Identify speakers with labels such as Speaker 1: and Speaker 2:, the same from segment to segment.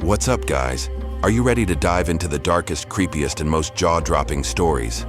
Speaker 1: What's up, guys? Are you ready to dive into the darkest, creepiest, and most jaw-dropping stories?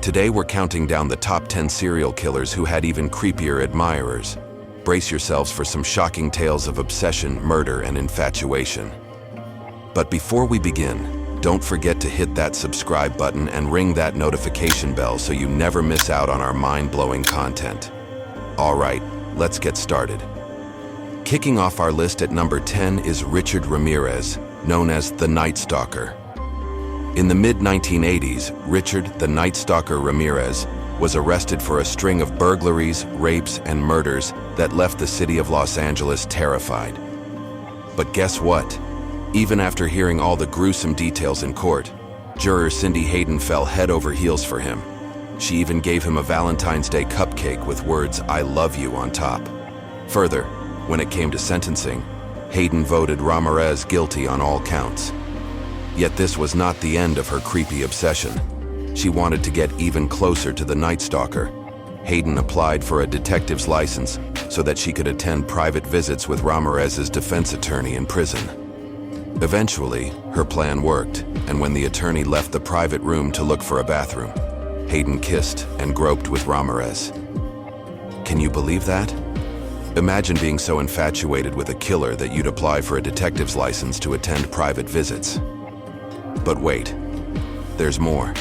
Speaker 1: Today we're counting down the top 10 serial killers who had even creepier admirers. Brace yourselves for some shocking tales of obsession, murder, and infatuation. But before we begin, don't forget to hit that subscribe button and ring that notification bell so you never miss out on our mind-blowing content. All right, let's get started. Kicking off our list at number 10 is Richard Ramirez, known as the Night Stalker. In the mid-1980s, Richard the Night Stalker Ramirez was arrested for a string of burglaries, rapes, and murders that left the city of Los Angeles terrified. But guess what? Even after hearing all the gruesome details in court, juror Cindy Hayden fell head over heels for him. She even gave him a Valentine's Day cupcake with words, "I love you," on top. Further, when it came to sentencing, Hayden voted Ramirez guilty on all counts. Yet this was not the end of her creepy obsession. She wanted to get even closer to the Night Stalker. Hayden applied for a detective's license so that she could attend private visits with Ramirez's defense attorney in prison. Eventually, her plan worked, and when the attorney left the private room to look for a bathroom, Hayden kissed and groped with Ramirez. Can you believe that? Imagine being so infatuated with a killer that you'd apply for a detective's license to attend private visits. But wait, there's more.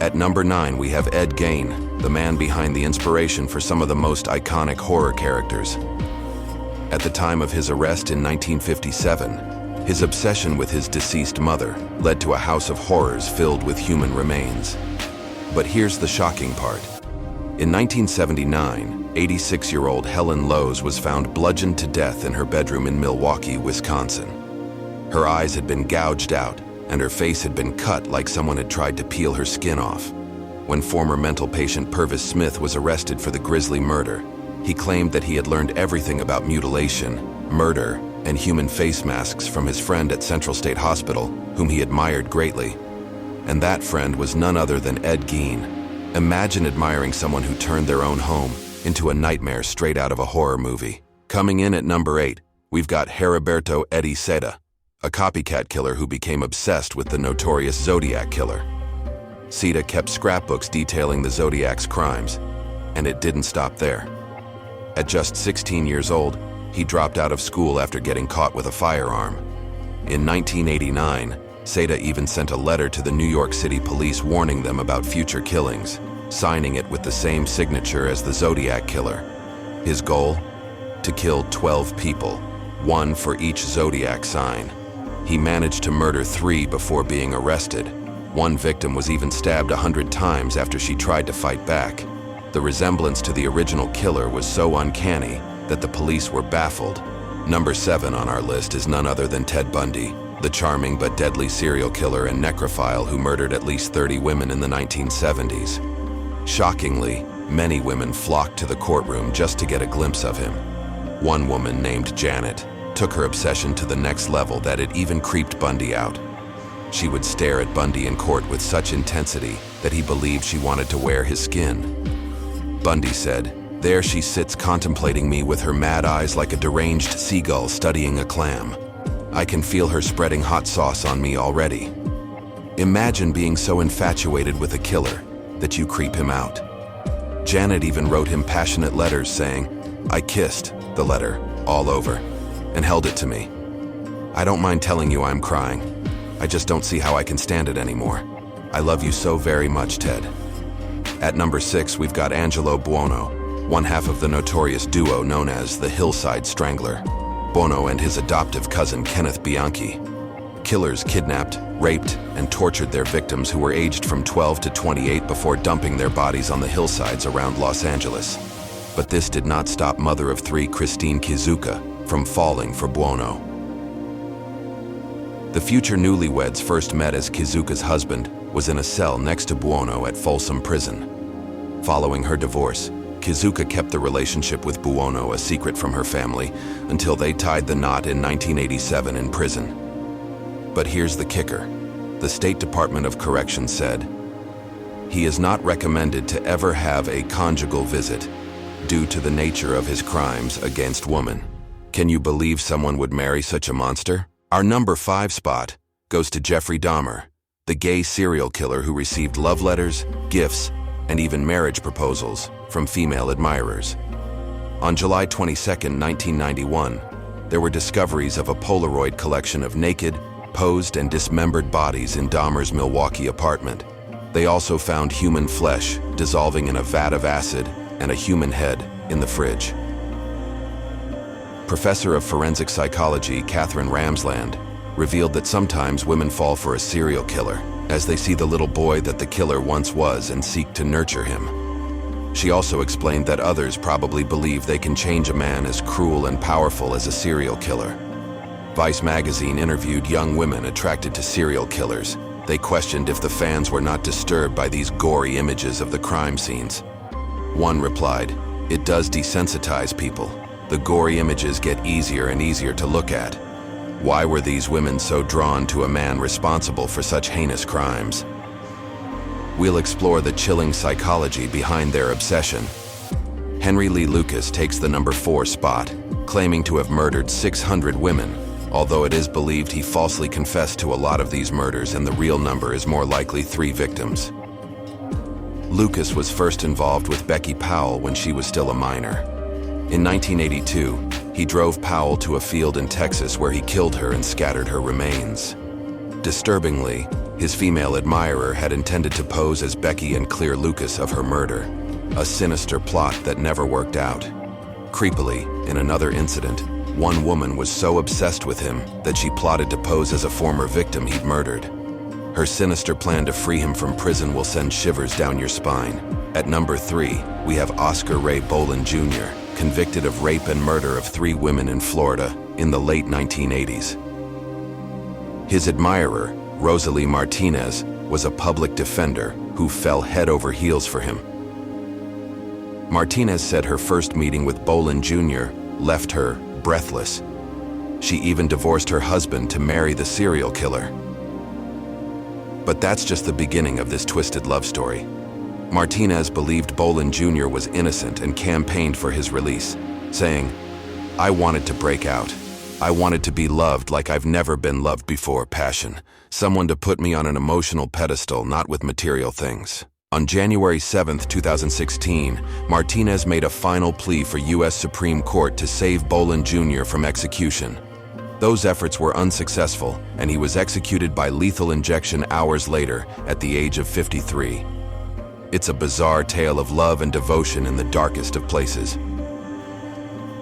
Speaker 1: At number 9, we have Ed Gein, the man behind the inspiration for some of the most iconic horror characters. At the time of his arrest in 1957, his obsession with his deceased mother led to a house of horrors filled with human remains. But here's the shocking part. In 1979, 86-year-old Helen Lowes was found bludgeoned to death in her bedroom in Milwaukee, Wisconsin. Her eyes had been gouged out, and her face had been cut like someone had tried to peel her skin off. When former mental patient Purvis Smith was arrested for the grisly murder, he claimed that he had learned everything about mutilation, murder, and human face masks from his friend at Central State Hospital, whom he admired greatly. And that friend was none other than Ed Gein. Imagine admiring someone who turned their own home into a nightmare straight out of a horror movie. Coming in at number 8, we've got Heriberto Eddie Seda, a copycat killer who became obsessed with the notorious Zodiac killer. Seda kept scrapbooks detailing the Zodiac's crimes, and it didn't stop there. At just 16 years old, he dropped out of school after getting caught with a firearm. In 1989, Seda even sent a letter to the New York City police warning them about future killings, signing it with the same signature as the Zodiac killer. His goal? To kill 12 people, one for each Zodiac sign. He managed to murder 3 before being arrested. One victim was even stabbed 100 times after she tried to fight back. The resemblance to the original killer was so uncanny that the police were baffled. Number 7 on our list is none other than Ted Bundy, the charming but deadly serial killer and necrophile who murdered at least 30 women in the 1970s. Shockingly, many women flocked to the courtroom just to get a glimpse of him. One woman named Janet took her obsession to the next level that it even creeped Bundy out. She would stare at Bundy in court with such intensity that he believed she wanted to wear his skin. Bundy said, "There she sits contemplating me with her mad eyes like a deranged seagull studying a clam. I can feel her spreading hot sauce on me already." Imagine being so infatuated with a killer that you creep him out. Janet even wrote him passionate letters saying, "I kissed," the letter, all over, and held it to me. "I don't mind telling you I'm crying. I just don't see how I can stand it anymore. I love you so very much, Ted." At number 6, we've got Angelo Buono, one half of the notorious duo known as the Hillside Strangler. Buono and his adoptive cousin Kenneth Bianchi. Killers kidnapped, raped, and tortured their victims who were aged from 12 to 28 before dumping their bodies on the hillsides around Los Angeles. But this did not stop mother of 3 Christine Kizuka from falling for Buono. The future newlyweds first met as Kizuka's husband was in a cell next to Buono at Folsom Prison. Following her divorce, Kizuka kept the relationship with Buono a secret from her family until they tied the knot in 1987 in prison. But here's the kicker. The State Department of Corrections said, "He is not recommended to ever have a conjugal visit due to the nature of his crimes against women." Can you believe someone would marry such a monster? Our number 5 spot goes to Jeffrey Dahmer, the gay serial killer who received love letters, gifts, and even marriage proposals from female admirers. On July 22, 1991, there were discoveries of a Polaroid collection of naked, posed, and dismembered bodies in Dahmer's Milwaukee apartment. They also found human flesh dissolving in a vat of acid and a human head in the fridge. Professor of forensic psychology Catherine Ramsland revealed that sometimes women fall for a serial killer as they see the little boy that the killer once was and seek to nurture him. She also explained that others probably believe they can change a man as cruel and powerful as a serial killer. Vice magazine interviewed young women attracted to serial killers. They questioned if the fans were not disturbed by these gory images of the crime scenes. One replied, "It does desensitize people. The gory images get easier and easier to look at. Why were these women so drawn to a man responsible for such heinous crimes?" We'll explore the chilling psychology behind their obsession. Henry Lee Lucas takes the number 4 spot, claiming to have murdered 600 women, although it is believed he falsely confessed to a lot of these murders and the real number is more likely 3 victims. Lucas was first involved with Becky Powell when she was still a minor. In 1982, he drove Powell to a field in Texas where he killed her and scattered her remains. Disturbingly, his female admirer had intended to pose as Becky and clear Lucas of her murder, a sinister plot that never worked out. Creepily, in another incident, one woman was so obsessed with him that she plotted to pose as a former victim he'd murdered. Her sinister plan to free him from prison will send shivers down your spine. At number 3, we have Oscar Ray Bolin Jr., convicted of rape and murder of 3 women in Florida in the late 1980s. His admirer, Rosalie Martinez, was a public defender who fell head over heels for him. Martinez said her first meeting with Bolin Jr. left her breathless. She even divorced her husband to marry the serial killer. But that's just the beginning of this twisted love story. Martinez believed Bolin Jr. was innocent and campaigned for his release, saying, "I wanted to break out. I wanted to be loved like I've never been loved before, passion. Someone to put me on an emotional pedestal, not with material things." On January 7, 2016, Martinez made a final plea for U.S. Supreme Court to save Bolin Jr. from execution. Those efforts were unsuccessful, and he was executed by lethal injection hours later at the age of 53. It's a bizarre tale of love and devotion in the darkest of places.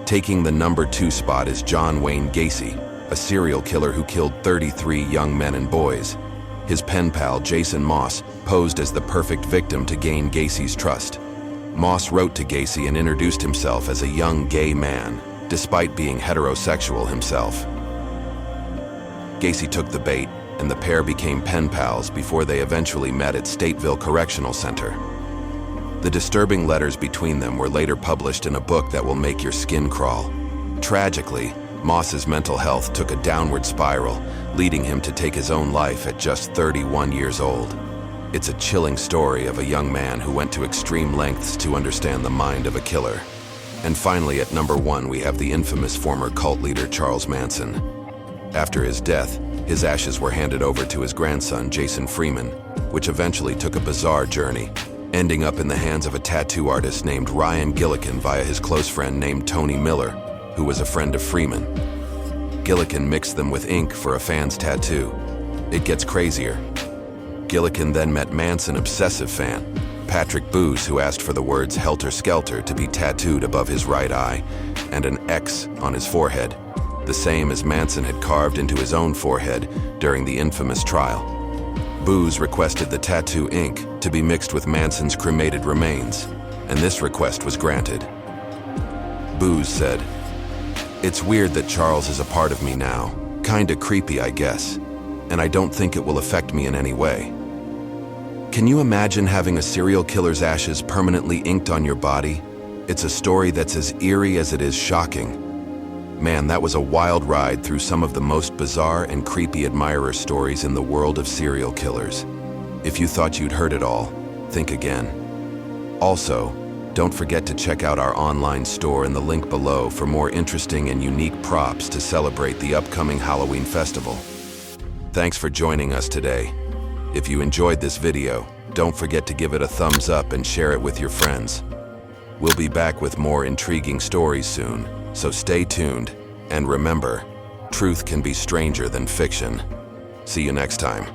Speaker 1: Taking the number 2 spot is John Wayne Gacy, a serial killer who killed 33 young men and boys. His pen pal Jason Moss posed as the perfect victim to gain Gacy's trust. Moss wrote to Gacy and introduced himself as a young gay man, despite being heterosexual himself. Gacy took the bait, and the pair became pen pals before they eventually met at Stateville Correctional Center. The disturbing letters between them were later published in a book that will make your skin crawl. Tragically, Moss's mental health took a downward spiral, leading him to take his own life at just 31 years old. It's a chilling story of a young man who went to extreme lengths to understand the mind of a killer. And finally, at number 1, we have the infamous former cult leader Charles Manson. After his death, his ashes were handed over to his grandson, Jason Freeman, which eventually took a bizarre journey, ending up in the hands of a tattoo artist named Ryan Gillikin via his close friend named Tony Miller, who was a friend of Freeman. Gillikin mixed them with ink for a fan's tattoo. It gets crazier. Gillikin then met Manson obsessive fan, Patrick Booz, who asked for the words Helter Skelter to be tattooed above his right eye and an X on his forehead, the same as Manson had carved into his own forehead during the infamous trial. Booz requested the tattoo ink to be mixed with Manson's cremated remains, and this request was granted. Booz said, "It's weird that Charles is a part of me now. Kinda creepy, I guess. And I don't think it will affect me in any way." Can you imagine having a serial killer's ashes permanently inked on your body? It's a story that's as eerie as it is shocking. Man, that was a wild ride through some of the most bizarre and creepy admirer stories in the world of serial killers. If you thought you'd heard it all, think again. Also, Don't forget to check out our online store in the link below for more interesting and unique props to celebrate the upcoming Halloween festival. Thanks for joining us today. If you enjoyed this video, don't forget to give it a thumbs up and share it with your friends. We'll be back with more intriguing stories soon, so stay tuned. And remember, truth can be stranger than fiction. See you next time.